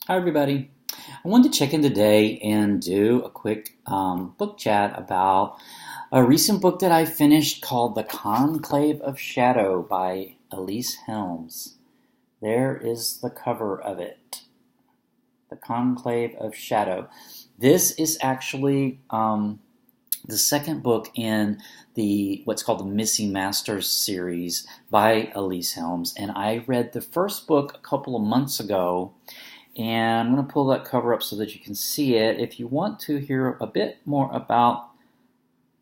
Hi, everybody. I wanted to check in today and do a quick book chat about a recent book that I finished called The Conclave of Shadow by Alyc Helms. There is the cover of it. The Conclave of Shadow. This is actually the second book in the what's called the Missy Masters series by Alyc Helms, and I read the first book a couple of months ago. And I'm going to pull that cover up so that you can see it. If you want to hear a bit more about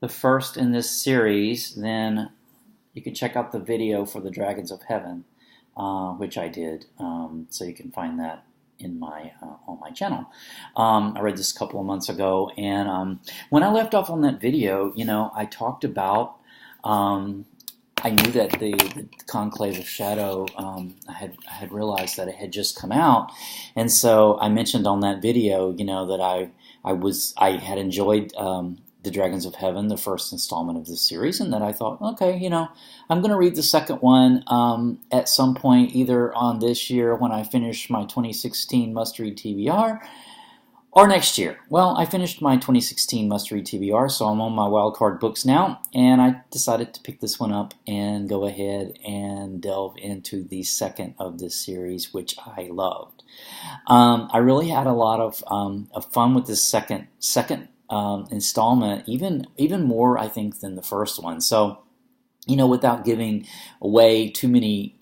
the first in this series, then you can check out the video for the Dragons of Heaven, which I did. So you can find that in my on my channel. I read this a couple of months ago, and when I left off on that video, I talked about. I knew that the Conclave of Shadow, I had realized that it had just come out, and so I mentioned on that video, that I had enjoyed the Dragons of Heaven, the first installment of this series, and that I thought, okay, I'm going to read the second one at some point, either on this year when I finish my 2016 must-read TBR, or next year. Well, I finished my 2016 must-read TBR, so I'm on my wildcard books now, and I decided to pick this one up and go ahead and delve into the second of this series, which I loved. I really had a lot of fun with this second installment, even more, I think, than the first one. So, without giving away too many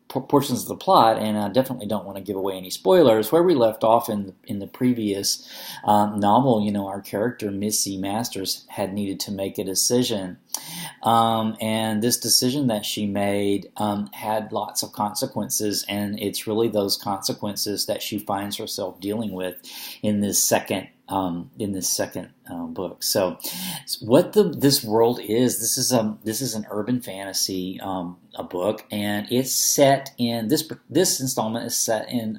portions of the plot, and I definitely don't want to give away any spoilers. Where we left off in the previous novel, our character Missy Masters had needed to make a decision, and this decision that she made had lots of consequences, and it's really those consequences that she finds herself dealing with in this second book. So, what this world is, this is an urban fantasy a book, and it's set in this installment is set in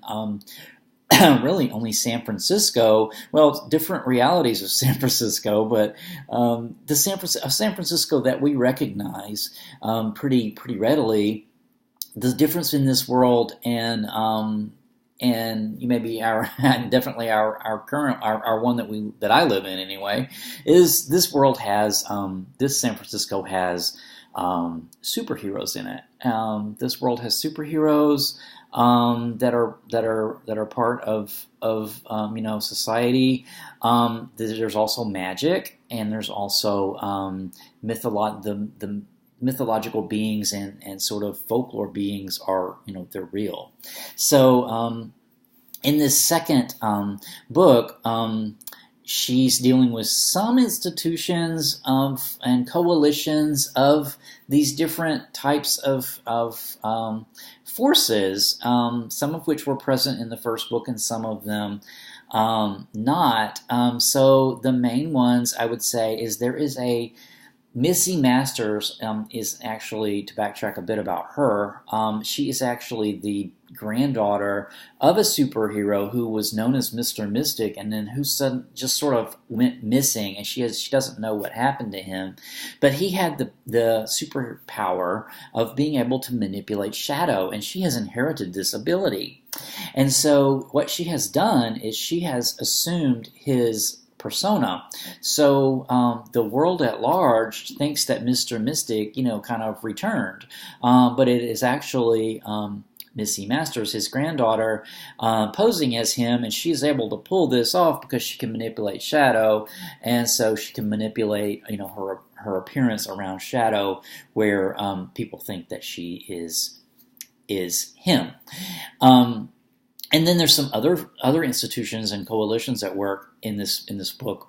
really only San Francisco. Well, different realities of San Francisco, but the San Francisco that we recognize pretty readily. The difference in this world and maybe definitely our current our one that I live in anyway, is this world has this San Francisco has superheroes in it. This world has superheroes that are part of society. There's also magic, and there's also the mythological beings and sort of folklore beings are, they're real. So in this second book, she's dealing with some institutions and coalitions of these different types of forces, some of which were present in the first book and some of them not. So the main ones, I would say, is there is a Missy Masters is actually, to backtrack a bit about her, she is actually the granddaughter of a superhero who was known as Mr. Mystic, and then who just sort of went missing, and she doesn't know what happened to him. But he had the superpower of being able to manipulate shadow, and she has inherited this ability. And so what she has done is she has assumed his persona. So the world at large thinks that Mr. Mystic, kind of returned, but it is actually Missy Masters, his granddaughter, posing as him, and she's able to pull this off because she can manipulate shadow, and so she can manipulate, her appearance around shadow, where people think that she is him. And then there's some other institutions and coalitions at work in this book.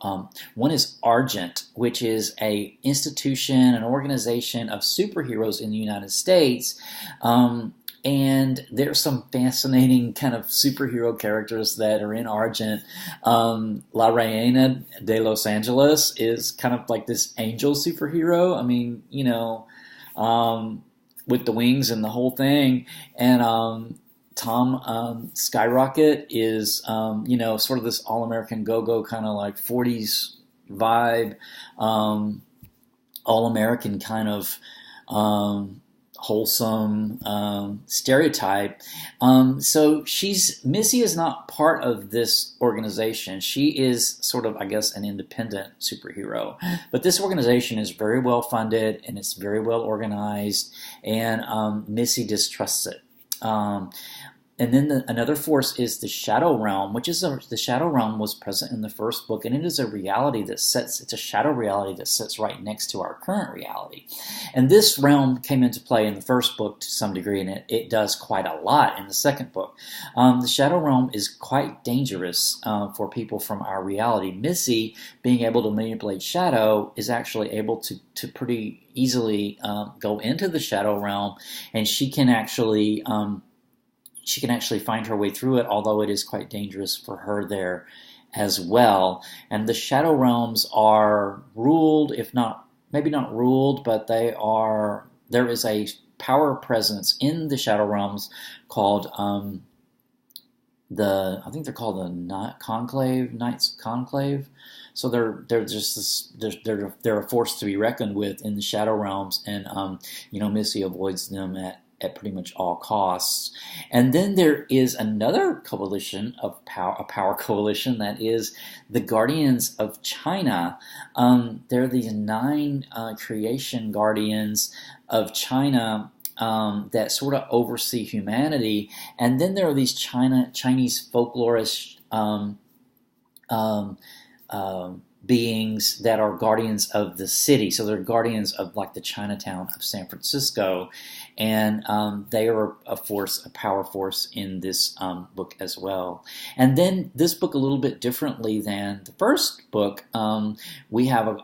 One is Argent, which is a institution, an organization of superheroes in the United States. And there's some fascinating kind of superhero characters that are in Argent. La Reina de Los Angeles is kind of like this angel superhero. I mean, with the wings and the whole thing. And Tom Skyrocket is, sort of this all-American go-go kind of like 40s vibe, all-American kind of wholesome stereotype. So Missy is not part of this organization. She is sort of, I guess, an independent superhero. But this organization is very well funded and it's very well organized, and Missy distrusts it. And then another force is the Shadow Realm, which is the Shadow Realm was present in the first book, and it is a reality it's a shadow reality that sits right next to our current reality. And this realm came into play in the first book to some degree, and it does quite a lot in the second book. The Shadow Realm is quite dangerous for people from our reality. Missy, being able to manipulate Shadow, is actually able to pretty easily go into the Shadow Realm, and she can actually find her way through it, although it is quite dangerous for her there as well. And the Shadow Realms are ruled, maybe not ruled, but there is a power presence in the Shadow Realms called I think they're called the Conclave, Knights of Conclave. So they're just they're a force to be reckoned with in the Shadow Realms, and Missy avoids them at pretty much all costs. And then there is another coalition of a power coalition, that is the Guardians of China. There are these 9 creation guardians of China that sort of oversee humanity. And then there are these Chinese folklorish beings that are guardians of the city. So they're guardians of like the Chinatown of San Francisco, and they are a power force in this book as well. And then this book, a little bit differently than the first book, we have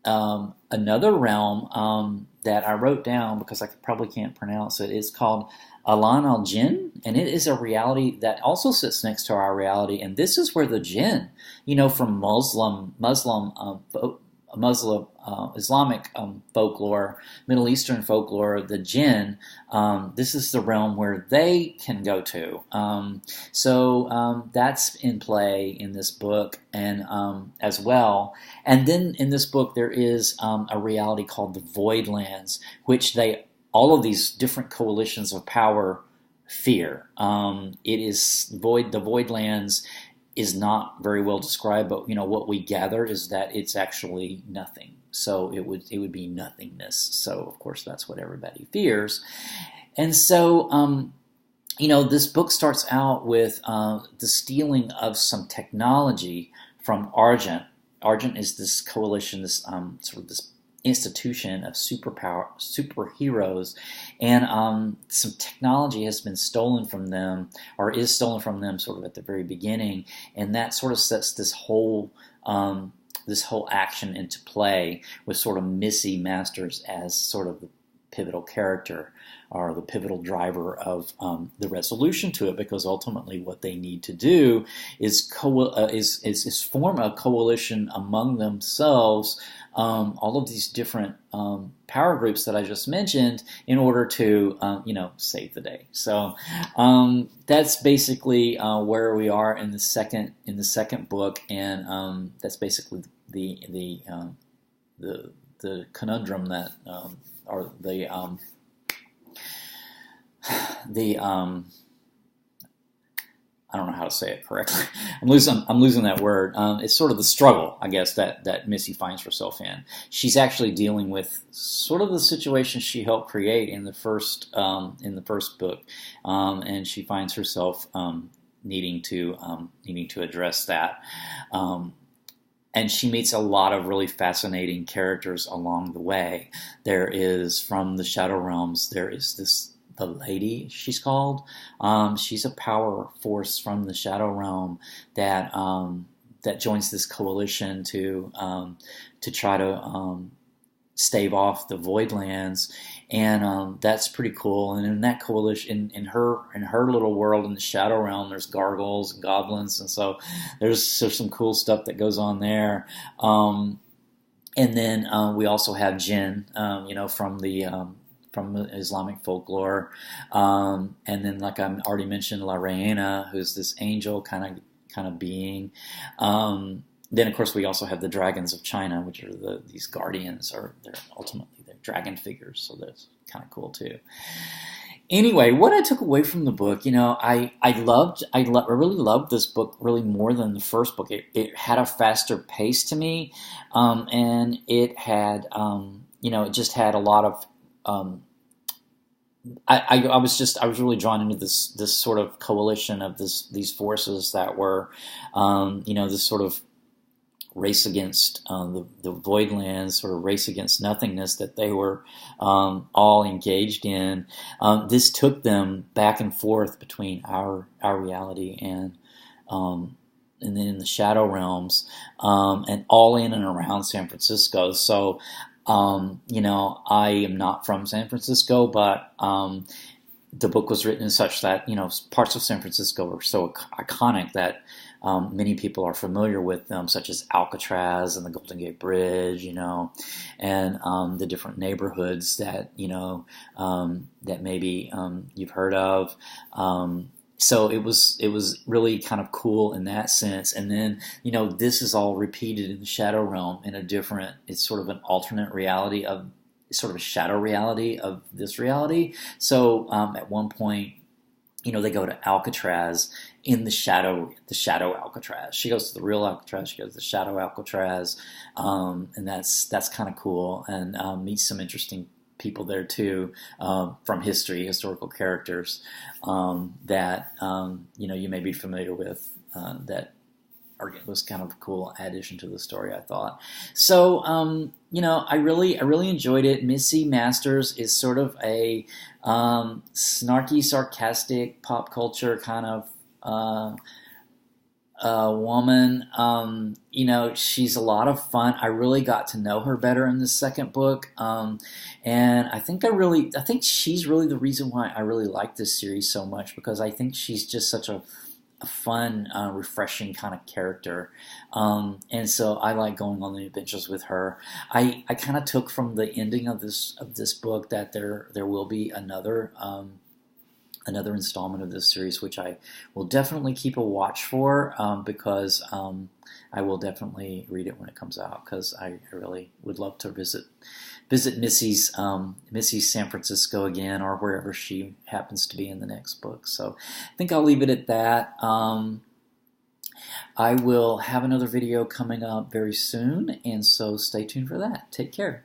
another realm that I wrote down because I probably can't pronounce it. It's called Alyc Helms, and it is a reality that also sits next to our reality. And this is where the jinn, from Islamic folklore, Middle Eastern folklore, the jinn, this is the realm where they can go to. So that's in play in this book, and as well. And then in this book there is a reality called the Voidlands, which all of these different coalitions of power fear. It is the Voidlands is not very well described, but what we gather is that it's actually nothing. So it would be nothingness. So of course that's what everybody fears. And so this book starts out with the stealing of some technology from Argent. Argent is this coalition, this sort of this institution of superheroes, and some technology has been stolen from them, or is stolen from them sort of at the very beginning, and that sort of sets this whole action into play, with sort of Missy Masters as sort of the pivotal character, or the pivotal driver of the resolution to it, because ultimately what they need to do is form a coalition among themselves, all of these different power groups that I just mentioned, in order to save the day. So that's basically where we are in the second book, and that's basically the conundrum that or the I don't know how to say it correctly. I'm losing that word. It's sort of the struggle, I guess, that Missy finds herself in. She's actually dealing with sort of the situation she helped create in the first book, and she finds herself needing to address that. And she meets a lot of really fascinating characters along the way. There is, from the Shadow Realms, there is the lady, she's called. She's a power force from the Shadow Realm that joins this coalition to try to stave off the Voidlands, and that's pretty cool. And in that coalition, in her little world in the Shadow Realm, there's gargoyles and goblins, and so there's some cool stuff that goes on there. And then we also have jinn, from the Islamic folklore, and then, like I already mentioned, La Reina, who's this angel kind of being. Then, of course, we also have the dragons of China, which are these guardians, or they're ultimately dragon figures, so that's kind of cool too. Anyway, what I took away from the book, I really loved this book really more than the first book. It had a faster pace to me, and it had, it just had a lot of. I was really drawn into this sort of coalition of these forces that were, this sort of race against the Voidlands, sort of race against nothingness that they were all engaged in. This took them back and forth between our reality and then in the Shadow Realms, and all in and around San Francisco. So, I am not from San Francisco, but the book was written in such that, parts of San Francisco are so iconic that many people are familiar with them, such as Alcatraz and the Golden Gate Bridge, and the different neighborhoods that, that maybe you've heard of. So it was really kind of cool in that sense. And then, this is all repeated in the Shadow Realm in it's sort of an alternate reality of, sort of a shadow reality of this reality. So at one point, they go to Alcatraz in the shadow Alcatraz. She goes to the real Alcatraz, she goes to the shadow Alcatraz, and that's kind of cool, and meets some interesting people there too, from historical characters that you may be familiar with, that was kind of a cool addition to the story, I thought. So, I really enjoyed it. Missy Masters is sort of a snarky, sarcastic, pop culture kind of woman. She's a lot of fun. I really got to know her better in the second book, and I think she's really the reason why I really like this series so much, because I think she's just such a fun, refreshing kind of character, and so I like going on the adventures with her. I kind of took from the ending of this book that there will be another installment of this series, which I will definitely keep a watch for, because I will definitely read it when it comes out, because I really would love to visit Missy's San Francisco again, or wherever she happens to be in the next book. So I think I'll leave it at that. I will have another video coming up very soon, and so stay tuned for that. Take care.